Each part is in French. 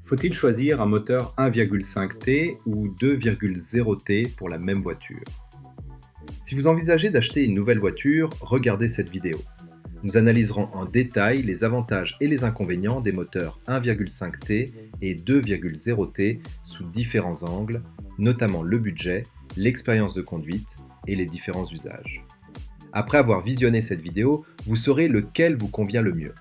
Faut-il choisir un moteur 1,5T ou 2,0T pour la même voiture? Si vous envisagez d'acheter une nouvelle voiture, regardez cette vidéo. Nous analyserons en détail les avantages et les inconvénients des moteurs 1,5T et 2,0T sous différents angles, notamment le budget, l'expérience de conduite et les différents usages. Après avoir visionné cette vidéo, vous saurez lequel vous convient le mieux.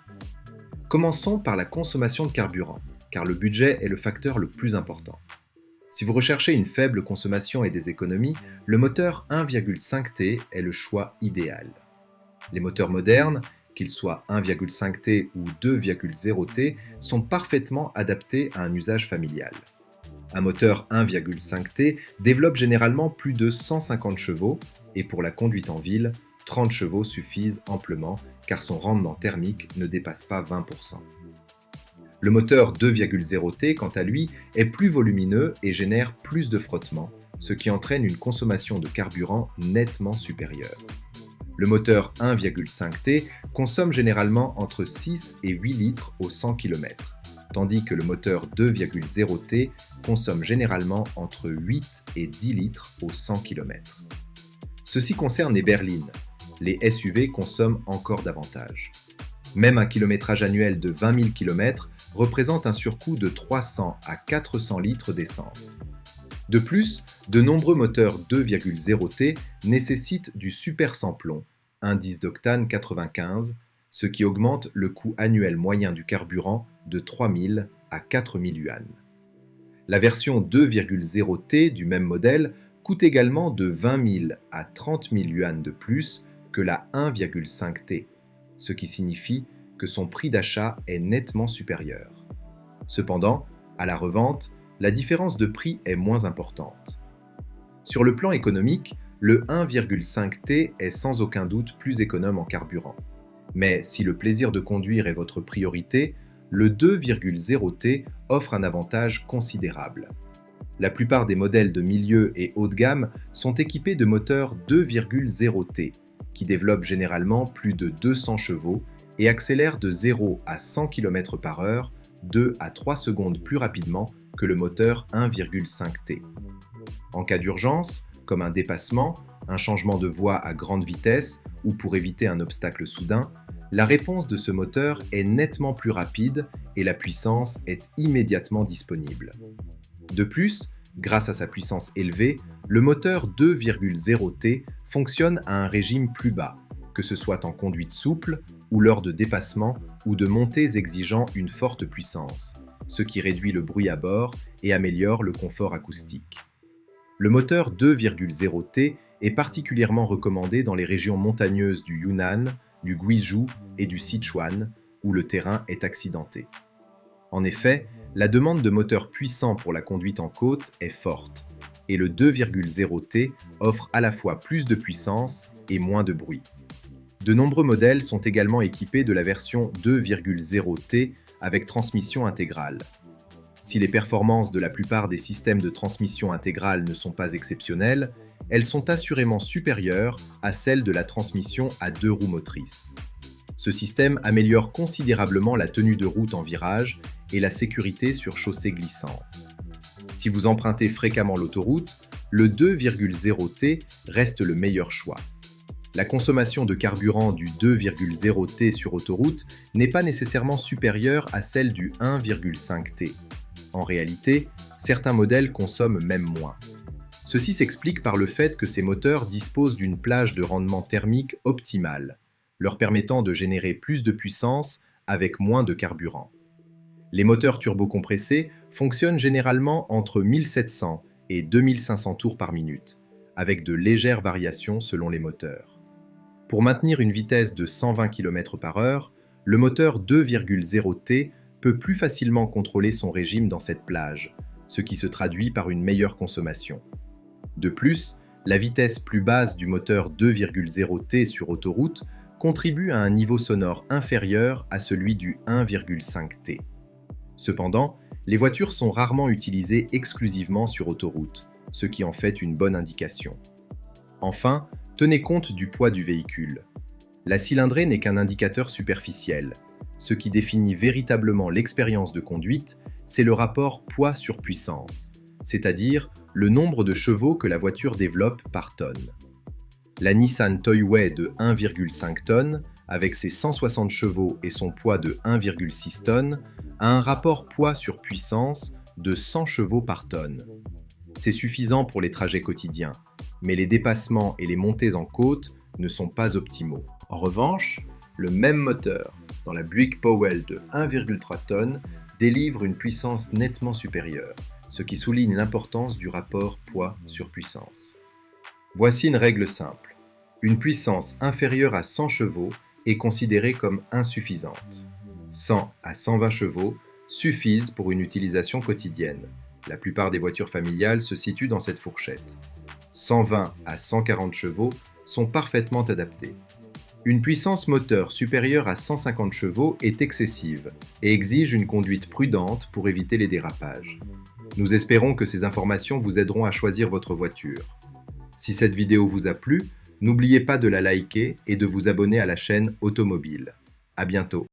Commençons par la consommation de carburant, car le budget est le facteur le plus important. Si vous recherchez une faible consommation et des économies, le moteur 1,5T est le choix idéal. Les moteurs modernes, qu'ils soient 1,5T ou 2,0T, sont parfaitement adaptés à un usage familial. Un moteur 1,5T développe généralement plus de 150 chevaux et pour la conduite en ville, 30 chevaux suffisent amplement car son rendement thermique ne dépasse pas 20%. Le moteur 2,0T, quant à lui, est plus volumineux et génère plus de frottement, ce qui entraîne une consommation de carburant nettement supérieure. Le moteur 1,5T consomme généralement entre 6 et 8 litres au 100 km, tandis que le moteur 2,0T consomme généralement entre 8 et 10 litres au 100 km. Ceci concerne les berlines. Les SUV consomment encore davantage. Même un kilométrage annuel de 20 000 km représente un surcoût de 300 à 400 litres d'essence. De plus, de nombreux moteurs 2,0T nécessitent du super sans-plomb, indice d'octane 95, ce qui augmente le coût annuel moyen du carburant de 3 000 à 4 000 yuan. La version 2,0T du même modèle coûte également de 20 000 à 30 000 yuan de plus que la 1,5T, ce qui signifie que son prix d'achat est nettement supérieur. Cependant, à la revente, la différence de prix est moins importante. Sur le plan économique, le 1,5T est sans aucun doute plus économe en carburant. Mais si le plaisir de conduire est votre priorité, le 2,0T offre un avantage considérable. La plupart des modèles de milieu et haut de gamme sont équipés de moteurs 2,0T, qui développent généralement plus de 200 chevaux et accélèrent de 0 à 100 km/h 2 à 3 secondes plus rapidement que le moteur 1,5T. En cas d'urgence, comme un dépassement, un changement de voie à grande vitesse ou pour éviter un obstacle soudain, la réponse de ce moteur est nettement plus rapide et la puissance est immédiatement disponible. De plus, grâce à sa puissance élevée, le moteur 2,0T fonctionne à un régime plus bas, que ce soit en conduite souple ou lors de dépassements ou de montées exigeant une forte puissance, ce qui réduit le bruit à bord et améliore le confort acoustique. Le moteur 2,0T est particulièrement recommandé dans les régions montagneuses du Yunnan, du Guizhou et du Sichuan, où le terrain est accidenté. En effet, la demande de moteurs puissants pour la conduite en côte est forte, et le 2,0T offre à la fois plus de puissance et moins de bruit. De nombreux modèles sont également équipés de la version 2,0T avec transmission intégrale. Si les performances de la plupart des systèmes de transmission intégrale ne sont pas exceptionnelles, elles sont assurément supérieures à celles de la transmission à 2 roues motrices. Ce système améliore considérablement la tenue de route en virage et la sécurité sur chaussée glissante. Si vous empruntez fréquemment l'autoroute, le 2,0T reste le meilleur choix. La consommation de carburant du 2,0T sur autoroute n'est pas nécessairement supérieure à celle du 1,5T. En réalité, certains modèles consomment même moins. Ceci s'explique par le fait que ces moteurs disposent d'une plage de rendement thermique optimale, leur permettant de générer plus de puissance avec moins de carburant. Les moteurs turbocompressés fonctionnent généralement entre 1700 et 2500 tours par minute, avec de légères variations selon les moteurs. Pour maintenir une vitesse de 120 km/h, le moteur 2,0T peut plus facilement contrôler son régime dans cette plage, ce qui se traduit par une meilleure consommation. De plus, la vitesse plus basse du moteur 2,0T sur autoroute contribue à un niveau sonore inférieur à celui du 1,5T. Cependant, les voitures sont rarement utilisées exclusivement sur autoroute, ce qui en fait une bonne indication. Enfin, tenez compte du poids du véhicule. La cylindrée n'est qu'un indicateur superficiel. Ce qui définit véritablement l'expérience de conduite c'est le rapport poids sur puissance, c'est-à-dire le nombre de chevaux que la voiture développe par tonne. La Nissan Toyway de 1,5 tonnes, avec ses 160 chevaux et son poids de 1,6 tonnes, a un rapport poids sur puissance de 100 chevaux par tonne. C'est suffisant pour les trajets quotidiens, mais les dépassements et les montées en côte ne sont pas optimaux. En revanche, le même moteur, dans la Buick Powell de 1,3 tonnes, délivre une puissance nettement supérieure, ce qui souligne l'importance du rapport poids sur puissance. Voici une règle simple. Une puissance inférieure à 100 chevaux est considérée comme insuffisante. 100 à 120 chevaux suffisent pour une utilisation quotidienne. La plupart des voitures familiales se situent dans cette fourchette. 120 à 140 chevaux sont parfaitement adaptés. Une puissance moteur supérieure à 150 chevaux est excessive et exige une conduite prudente pour éviter les dérapages. Nous espérons que ces informations vous aideront à choisir votre voiture. Si cette vidéo vous a plu, n'oubliez pas de la liker et de vous abonner à la chaîne Automobile. À bientôt.